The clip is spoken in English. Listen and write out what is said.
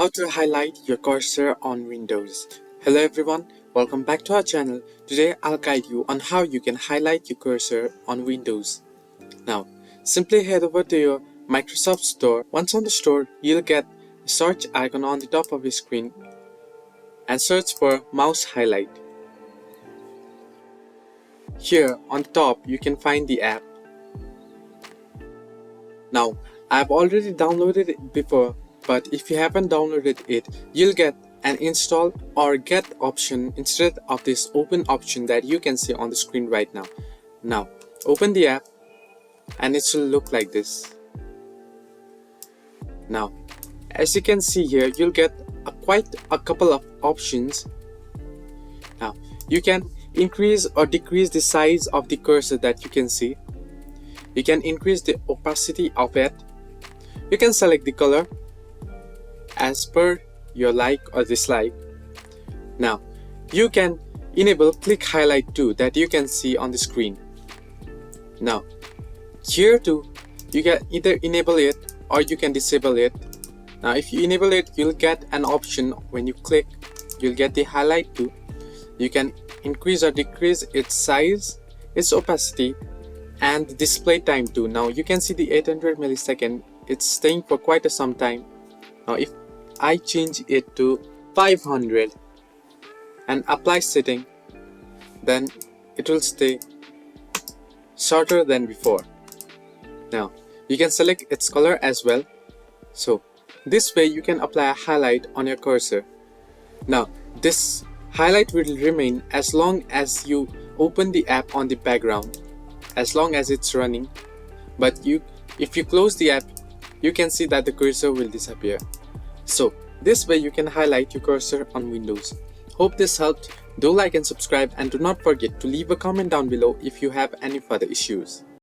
How to highlight your cursor on Windows. Hello everyone, welcome back to our channel. Today I'll guide you on how you can highlight your cursor on Windows. Now, simply head over to your Microsoft Store. Once on the store, you'll get a search icon on the top of your screen and search for mouse highlight. Here on top, you can find the app. Now, I've already downloaded it before, but if you haven't downloaded it, you'll get an install or get option instead of this open option that you can see on the screen right now. Now, open the app and it will look like this. Now, as you can see here, you'll get quite a couple of options. Now, you can increase or decrease the size of the cursor that you can see. You can increase the opacity of it. You can select the color as per your like or dislike. Now, you can enable click highlight too that you can see on the screen. Now, here too, you can either enable it or you can disable it. Now, if you enable it, you'll get an option when you click, you'll get the highlight too. You can increase or decrease its size, its opacity, and the display time too. Now you can see the 800 millisecond, it's staying for quite some time. Now if I change it to 500 and apply setting, then it will stay shorter than before. Now you can select its color as well. So this way you can apply a highlight on your cursor. Now this highlight will remain as long as you open the app on the background, as long as it's running. But if you close the app, you can see that the cursor will disappear. So this way you can highlight your cursor on Windows. Hope this helped. Do like and subscribe, and do not forget to leave a comment down below if you have any further issues.